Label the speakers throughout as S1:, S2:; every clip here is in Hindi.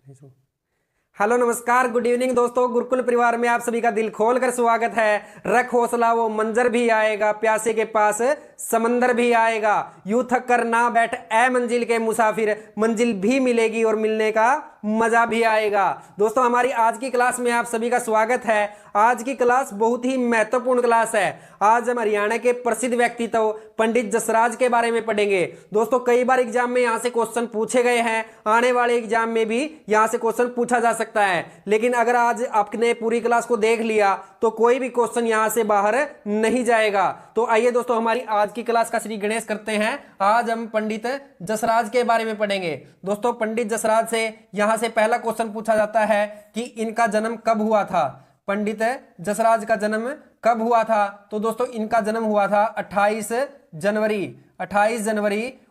S1: हेलो नमस्कार गुड इवनिंग दोस्तों, गुरुकुल परिवार में आप सभी का दिल खोलकर स्वागत है। रख हौसला वो मंजर भी आएगा, प्यासे के पास समंदर भी आएगा। यूं थक कर ना बैठ ए मंजिल के मुसाफिर, मंजिल भी मिलेगी और मिलने का मजा भी आएगा। दोस्तों हमारी आज की क्लास में आप सभी का स्वागत है। आज की क्लास बहुत ही महत्वपूर्ण क्लास है। आज हम हरियाणा के प्रसिद्ध व्यक्तित्व पंडित जसराज के बारे में पढ़ेंगे। दोस्तों कई बार एग्जाम में यहाँ से क्वेश्चन पूछे गए हैं, आने वाले एग्जाम में भी यहाँ से क्वेश्चन पूछा जा सकता है। लेकिन अगर आज आपने पूरी क्लास को देख लिया तो कोई भी क्वेश्चन यहाँ से बाहर नहीं जाएगा। तो आइए दोस्तों हमारी आज की क्लास का श्री गणेश करते हैं। आज हम पंडित जसराज के बारे में पढ़ेंगे। दोस्तों पंडित जसराज से यहाँ से पहला क्वेश्चन पूछा जाता है कि इनका जन्म कब हुआ था। पंडित जसराज का जन्म कब हुआ था? तो दोस्तों इनका जन्म हुआ था 28 जनवरी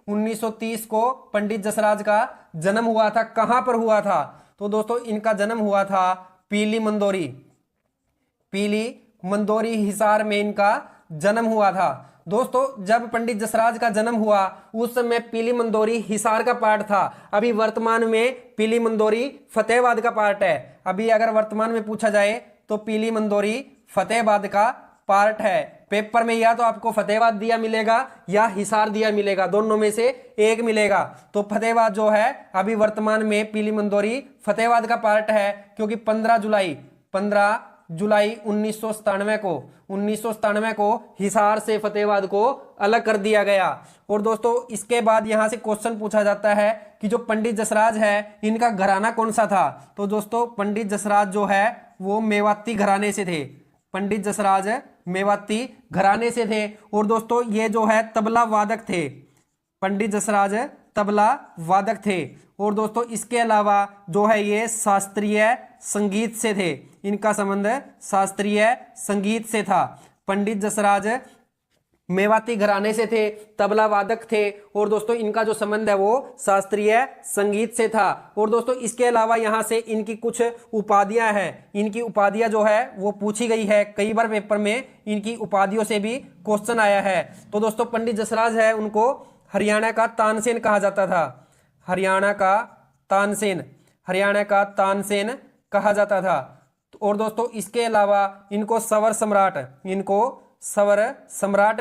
S1: 1930 को पंडित जसराज का जन्म हुआ था। कहां पर हुआ था? तो दोस्तों इनका जन्म हुआ था पीली मंदोरी हिसार में इनका जन्म हुआ था। दोस्तों जब पंडित जसराज का जन्म हुआ उस समय पीली मंदोरी हिसार का पार्ट था। अभी वर्तमान में पीली मंदोरी फतेहाबाद का पार्ट है। अभी अगर वर्तमान में पूछा जाए तो पीली मंदोरी फतेहाबाद का पार्ट है। पेपर में या तो आपको फतेहाबाद दिया मिलेगा या हिसार दिया मिलेगा, दोनों में से एक मिलेगा। तो फतेहाबाद जो है अभी वर्तमान में पीली मंदोरी फतेहाबाद का पार्ट है, क्योंकि 15 जुलाई 1997 को हिसार से फतेहाबाद को अलग कर दिया गया। और दोस्तों इसके बाद यहां से क्वेश्चन पूछा जाता है कि जो पंडित जसराज है इनका घराना कौन सा था। तो दोस्तों पंडित जसराज जो है वो मेवाती घराने से थे। पंडित जसराज मेवाती घराने से थे। और दोस्तों ये जो है तबला वादक थे। पंडित जसराज तबला वादक थे। और दोस्तों इसके अलावा जो है ये शास्त्रीय संगीत से थे। इनका संबंध शास्त्रीय संगीत से था। पंडित जसराज मेवाती घराने से थे, तबला वादक थे। और दोस्तों इनका जो संबंध है वो शास्त्रीय संगीत से था। और दोस्तों इसके अलावा यहाँ से इनकी कुछ उपाधियां हैं। इनकी उपाधियां जो है वो पूछी गई है, कई बार पेपर में इनकी उपाधियों से भी क्वेश्चन आया है। तो दोस्तों पंडित जसराज है उनको हरियाणा का तानसेन कहा जाता था। हरियाणा का तानसेन कहा जाता था। और दोस्तों इसके अलावा इनको सवर सम्राट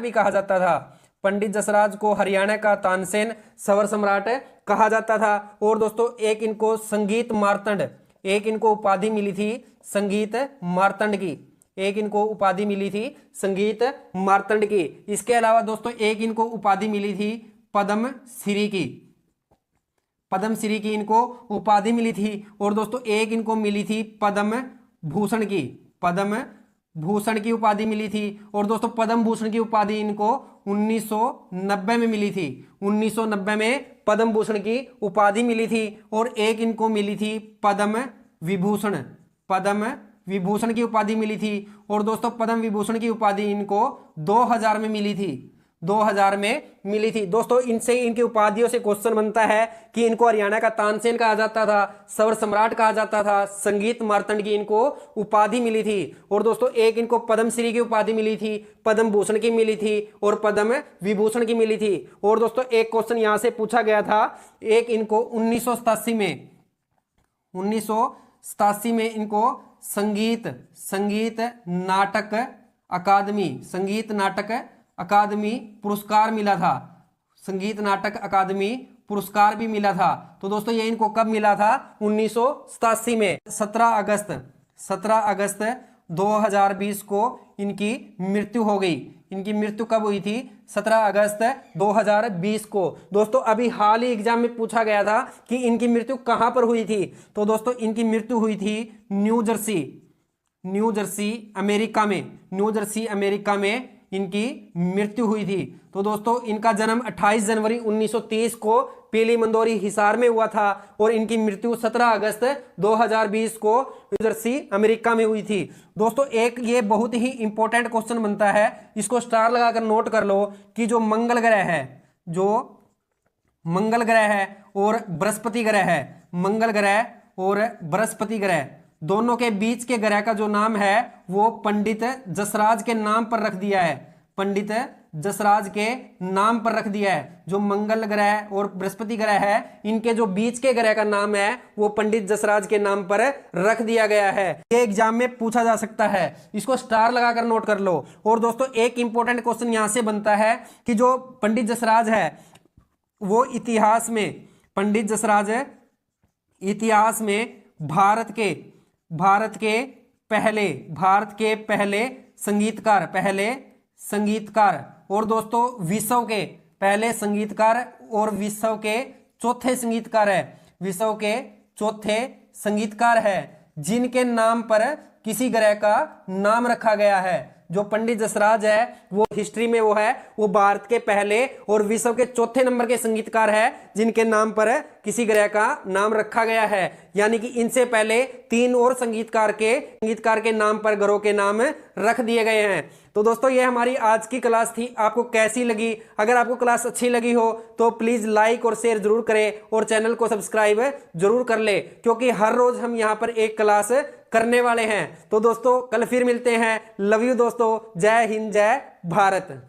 S1: भी कहा जाता था। पंडित जसराज को हरियाणा का तानसेन, सवर सम्राट कहा जाता था। और दोस्तों एक इनको संगीत मार्तंड, एक इनको उपाधि मिली थी संगीत मार्तंड की। एक इनको उपाधि मिली थी संगीत मार्तंड की। इसके अलावा दोस्तों एक इनको उपाधि मिली थी पद्मश्री की इनको उपाधि मिली थी। और दोस्तों एक इनको मिली थी पद्म भूषण की उपाधि मिली थी। और दोस्तों पद्म भूषण की उपाधि इनको 1990 में मिली थी। 1990 में पद्म भूषण की उपाधि मिली थी। और एक इनको मिली थी पद्म विभूषण की उपाधि मिली थी। और दोस्तों पद्म विभूषण की उपाधि इनको 2000 में मिली थी। 2000 में मिली थी। दोस्तों इनसे इनकी उपाधियों से क्वेश्चन बनता है कि इनको हरियाणा का तानसेन कहा जाता था, सवर सम्राट कहा जाता था, संगीत मार्तंड की इनको उपाधि मिली थी। और दोस्तों एक इनको पद्मश्री की उपाधि मिली थी, पद्म भूषण की मिली थी और पद्म विभूषण की मिली थी। और दोस्तों एक क्वेश्चन यहां से पूछा गया था, एक इनको 1987 में इनको संगीत नाटक अकादमी पुरस्कार मिला था। संगीत नाटक अकादमी पुरस्कार भी मिला था। तो दोस्तों ये इनको कब मिला था? 1987 में। 17 अगस्त 2020 को इनकी मृत्यु हो गई। इनकी मृत्यु कब हुई थी? 17 अगस्त 2020 को। दोस्तों अभी हाल ही एग्जाम में पूछा गया था कि इनकी मृत्यु कहां पर हुई थी। तो दोस्तों इनकी मृत्यु हुई थी न्यू जर्सी अमेरिका में इनकी मृत्यु हुई थी। तो दोस्तों इनका जन्म 28 जनवरी 1930 को पीली मंदोरी हिसार में हुआ था। और इनकी मृत्यु 17 अगस्त 2020 को न्यू जर्सी अमेरिका में हुई थी। दोस्तों एक ये बहुत ही इंपॉर्टेंट क्वेश्चन बनता है, इसको स्टार लगाकर नोट कर लो कि जो मंगल ग्रह है और बृहस्पति ग्रह दोनों के बीच के ग्रह का जो नाम है वो पंडित जसराज के नाम पर रख दिया है। पंडित जसराज के नाम पर रख दिया है। जो मंगल ग्रह और बृहस्पति ग्रह है, इनके जो बीच के ग्रह का नाम है वो पंडित जसराज के नाम पर रख दिया गया है। ये एग्जाम में पूछा जा सकता है, इसको स्टार लगाकर नोट कर लो। और दोस्तों एक इंपॉर्टेंट क्वेश्चन यहां से बनता है कि जो पंडित जसराज है वो इतिहास में, पंडित जसराज इतिहास में भारत के पहले संगीतकार और दोस्तों विश्व के पहले संगीतकार और विश्व के चौथे संगीतकार है जिनके नाम पर किसी ग्रह का नाम रखा गया है। जो पंडित जसराज है वो हिस्ट्री में वो भारत के पहले और विश्व के चौथे नंबर के संगीतकार है जिनके नाम पर किसी ग्रह का नाम रखा गया है। यानी कि इनसे पहले 3 और संगीतकार के नाम पर ग्रहों के नाम रख दिए गए हैं। तो दोस्तों ये हमारी आज की क्लास थी, आपको कैसी लगी? अगर आपको क्लास अच्छी लगी हो तो प्लीज लाइक और शेयर जरूर करें और चैनल को सब्सक्राइब जरूर कर ले, क्योंकि हर रोज हम यहाँ पर एक क्लास करने वाले हैं। तो दोस्तों कल फिर मिलते हैं। लव यू दोस्तों, जय हिंद जय भारत।